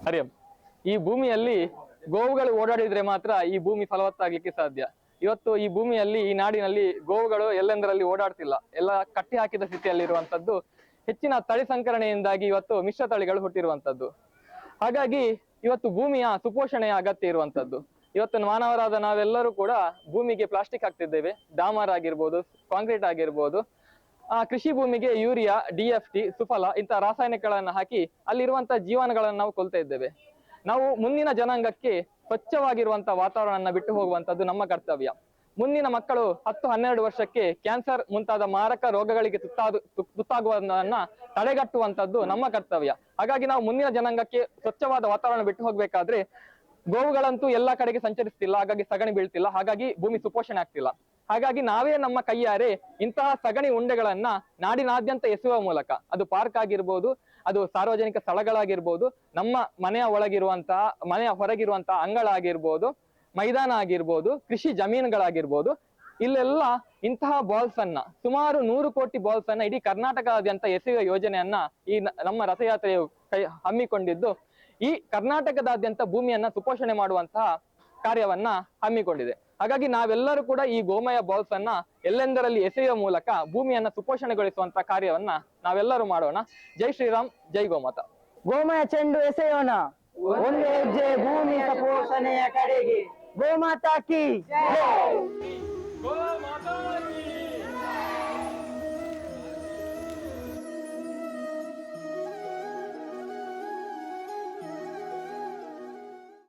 ಹರಿಯಂ. ಈ ಭೂಮಿಯಲ್ಲಿ ಗೋವುಗಳು ಓಡಾಡಿದ್ರೆ ಮಾತ್ರ ಈ ಭೂಮಿ ಫಲವತ್ತಾಗ್ಲಿಕ್ಕೆ ಸಾಧ್ಯ. ಇವತ್ತು ಈ ಭೂಮಿಯಲ್ಲಿ, ಈ ನಾಡಿನಲ್ಲಿ ಗೋವುಗಳು ಎಲ್ಲೆಂದರಲ್ಲಿ ಓಡಾಡ್ತಿಲ್ಲ, ಎಲ್ಲ ಕಟ್ಟಿ ಹಾಕಿದ ಸ್ಥಿತಿಯಲ್ಲಿರುವಂತದ್ದು. ಹೆಚ್ಚಿನ ತಳಿ ಸಂಕರಣೆಯಿಂದಾಗಿ ಇವತ್ತು ಮಿಶ್ರ ತಳಿಗಳು ಹುಟ್ಟಿರುವಂತದ್ದು. ಹಾಗಾಗಿ ಇವತ್ತು ಭೂಮಿಯ ಸುಪೋಷಣೆಯ ಅಗತ್ಯ ಇರುವಂತದ್ದು. ಇವತ್ತು ಮಾನವರಾದ ನಾವೆಲ್ಲರೂ ಕೂಡ ಭೂಮಿಗೆ ಪ್ಲಾಸ್ಟಿಕ್ ಹಾಕ್ತಿದ್ದೇವೆ, ಡಾಮರ್ ಆಗಿರ್ಬೋದು, ಕಾಂಕ್ರೀಟ್ ಆಗಿರ್ಬೋದು. ಕೃಷಿ ಭೂಮಿಗೆ ಯೂರಿಯಾ, DFT, ಸುಫಲ ಇಂತಹ ರಾಸಾಯನಿಕಗಳನ್ನು ಹಾಕಿ ಅಲ್ಲಿರುವಂತಹ ಜೀವನಗಳನ್ನು ನಾವು ಕೊಲ್ತಾ ಇದ್ದೇವೆ. ನಾವು ಮುಂದಿನ ಜನಾಂಗಕ್ಕೆ ಸ್ವಚ್ಛವಾಗಿರುವಂತಹ ವಾತಾವರಣ ಬಿಟ್ಟು ಹೋಗುವಂತದ್ದು ನಮ್ಮ ಕರ್ತವ್ಯ. ಮುಂದಿನ ಮಕ್ಕಳು 10-12 ವರ್ಷಕ್ಕೆ ಕ್ಯಾನ್ಸರ್ ಮುಂತಾದ ಮಾರಕ ರೋಗಗಳಿಗೆ ತುತ್ತಾಗುವುದನ್ನ ತಡೆಗಟ್ಟುವಂತದ್ದು ನಮ್ಮ ಕರ್ತವ್ಯ. ಹಾಗಾಗಿ ನಾವು ಮುಂದಿನ ಜನಾಂಗಕ್ಕೆ ಸ್ವಚ್ಛವಾದ ವಾತಾವರಣ ಬಿಟ್ಟು ಹೋಗ್ಬೇಕಾದ್ರೆ, ಗೋವುಗಳಂತೂ ಎಲ್ಲಾ ಕಡೆಗೆ ಸಂಚರಿಸ್ತಿಲ್ಲ, ಹಾಗಾಗಿ ಸಗಣಿ ಬೀಳ್ತಿಲ್ಲ, ಹಾಗಾಗಿ ಭೂಮಿ ಸುಪೋಷಣೆ ಆಗ್ತಿಲ್ಲ. ಹಾಗಾಗಿ ನಾವೇ ನಮ್ಮ ಕೈಯಾರೆ ಇಂತಹ ಸಗಣಿ ಉಂಡೆಗಳನ್ನ ನಾಡಿನಾದ್ಯಂತ ಎಸೆಯುವ ಮೂಲಕ, ಅದು ಪಾರ್ಕ್ ಆಗಿರ್ಬೋದು, ಅದು ಸಾರ್ವಜನಿಕ ಸ್ಥಳಗಳಾಗಿರ್ಬೋದು, ನಮ್ಮ ಮನೆಯ ಒಳಗಿರುವಂತಹ, ಮನೆಯ ಹೊರಗಿರುವಂತಹ ಅಂಗಳ ಆಗಿರ್ಬೋದು, ಮೈದಾನ ಆಗಿರ್ಬೋದು, ಕೃಷಿ ಜಮೀನುಗಳಾಗಿರ್ಬೋದು, ಇಲ್ಲೆಲ್ಲ ಇಂತಹ ಬಾಲ್ಸ್ ಅನ್ನ, ಸುಮಾರು 100 ಕೋಟಿ ಬಾಲ್ಸ್ ಅನ್ನ ಇಡೀ ಕರ್ನಾಟಕದಾದ್ಯಂತ ಎಸೆಯುವ ಯೋಜನೆಯನ್ನ ಈ ನಮ್ಮ ರಥಯಾತ್ರೆಯು ಹಮ್ಮಿಕೊಂಡಿದ್ದು, ಈ ಕರ್ನಾಟಕದಾದ್ಯಂತ ಭೂಮಿಯನ್ನ ಸುಪೋಷಣೆ ಮಾಡುವಂತಹ ಕಾರ್ಯವನ್ನ ಹಮ್ಮಿಕೊಂಡಿದೆ. ಹಾಗಾಗಿ ನಾವೆಲ್ಲರೂ ಕೂಡ ಈ ಗೋಮಯ ಬಾಲ್ಸ್ ಅನ್ನ ಎಲ್ಲೆಂದರಲ್ಲಿ ಎಸೆಯುವ ಮೂಲಕ ಭೂಮಿಯನ್ನ ಸುಪೋಷಣೆಗೊಳಿಸುವಂತ ಕಾರ್ಯವನ್ನ ನಾವೆಲ್ಲರೂ ಮಾಡೋಣ. ಜೈ ಶ್ರೀರಾಮ್, ಜೈ ಗೋಮಾತಾ. ಗೋಮಯ ಚೆಂಡು ಎಸೆಯೋಣ, ಒಂದು ಹೆಜ್ಜೆ ಭೂಮಿ ಸುಪೋಷಣೆಯ ಕಡೆಗೆ. ಗೋಮಾತಾ ಕಿ ಜೈ. ಗೋಮಾತಾ